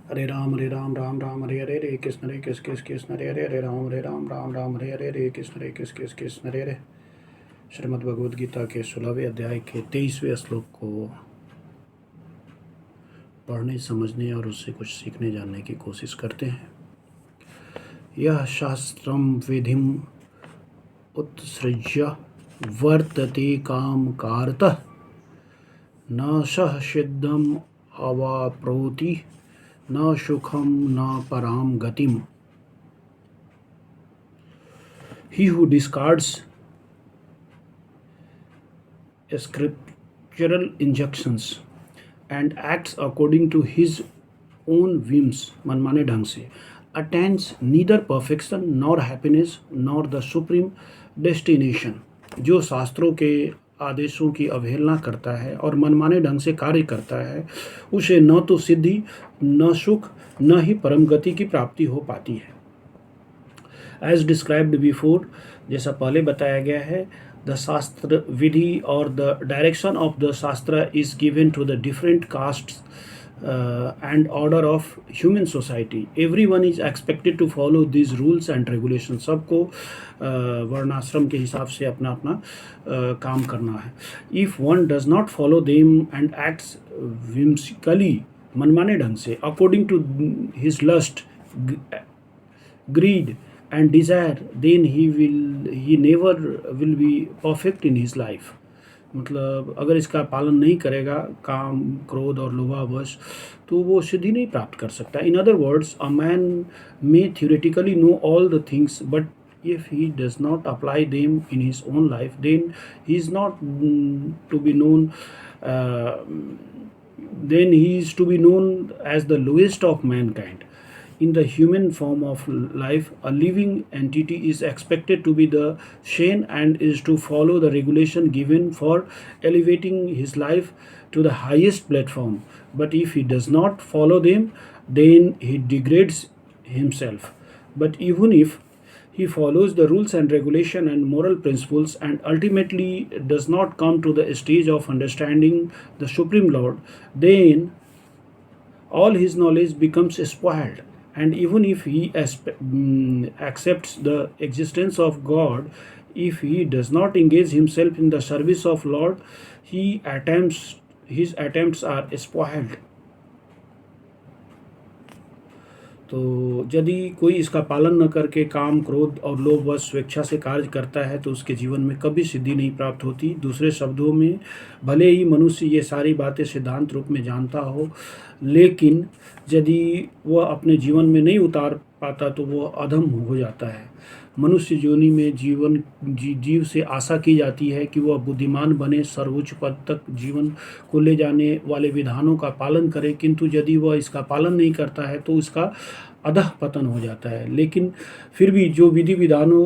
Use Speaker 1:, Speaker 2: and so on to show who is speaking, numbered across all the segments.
Speaker 1: हरे राम राम हरे हरे कृष्ण हरे राम राम राम हरे कृष्ण कृष्ण हरे हरे। श्रीमद् भगवद गीता के 16वें अध्याय के 23वें श्लोक को पढ़ने, समझने और उससे कुछ सीखने जानने की कोशिश करते हैं। यह शास्त्रम विधिम उत्सृज्य वर्तते कामकारतः न सह सिद्धम अवाप्नोति न सुखम न पराम गतिम। He who discards scriptural injunctions and acts according to his own whims, मनमाने ढंग से, attains neither perfection nor happiness nor the supreme destination। जो शास्त्रों के आदेशों की अवहेलना करता है और मनमाने ढंग से कार्य करता है, उसे न तो सिद्धि, न सुख, न ही परम गति की प्राप्ति हो पाती है। एज डिस्क्राइब्ड बिफोर, जैसा पहले बताया गया है, द शास्त्र विधि और the direction of the shastra is given to the different caste and order of human society. Every one is expected to follow this rules and regulation. सबको वर्णाश्रम के हिसाब से अपना अपना काम करना है। If one does not follow them and acts whimsically, मनमाने ढंग से, according to his lust, greed and desire, then he never will be perfect in his life। मतलब अगर इसका पालन नहीं करेगा, काम, क्रोध और लोभावश, तो वो सिद्धि नहीं प्राप्त कर सकता। In other words, a man may theoretically know all the things, but if he does not apply them in his own life, then he is not to be known then he is to be known as the lowest of mankind। In the human form of life, a living entity is expected to be the sane and is to follow the regulation given for elevating his life to the highest platform. But if he does not follow them, then he degrades himself। But even if he follows the rules and regulation and moral principles and ultimately does not come to the stage of understanding the Supreme Lord, then all his knowledge becomes spoiled। And even if he accepts the existence of God, if he does not engage himself in the service of Lord, his attempts are spoiled। तो यदि कोई इसका पालन न करके काम, क्रोध और लोभ व स्वेच्छा से कार्य करता है, तो उसके जीवन में कभी सिद्धि नहीं प्राप्त होती। दूसरे शब्दों में, भले ही मनुष्य ये सारी बातें सिद्धांत रूप में जानता हो, लेकिन यदि वह अपने जीवन में नहीं उतार पाता तो वह अधम हो जाता है। मनुष्य योनि में जीव से आशा की जाती है कि वह बुद्धिमान बने, सर्वोच्च पद तक जीवन को ले जाने वाले विधानों का पालन करे, किंतु यदि वह इसका पालन नहीं करता है तो उसका अधः पतन हो जाता है। लेकिन फिर भी जो विधि विधानों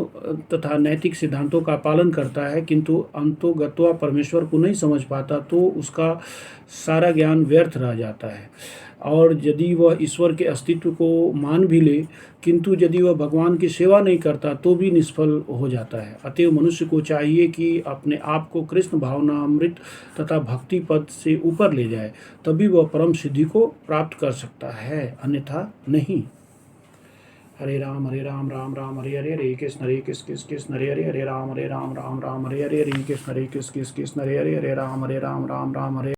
Speaker 1: तथा नैतिक सिद्धांतों का पालन करता है किंतु अंतोगत्वा परमेश्वर को नहीं समझ पाता, तो उसका सारा ज्ञान व्यर्थ रह जाता है। और यदि वह ईश्वर के अस्तित्व को मान भी ले, किंतु यदि वह भगवान की सेवा नहीं करता तो भी निष्फल हो जाता है। अतएव मनुष्य को चाहिए कि अपने आप को कृष्ण भावना, अमृत तथा भक्ति पद से ऊपर ले जाए, तभी वह परम सिद्धि को प्राप्त कर सकता है, अन्यथा नहीं। हरे राम राम राम हरे हरे, हरे कृष्ण कृष्ण हरे हरे, हरे राम राम राम हरे हरे, हरे कृष्ण कृष्ण हरे हरे, हरे राम राम राम हरे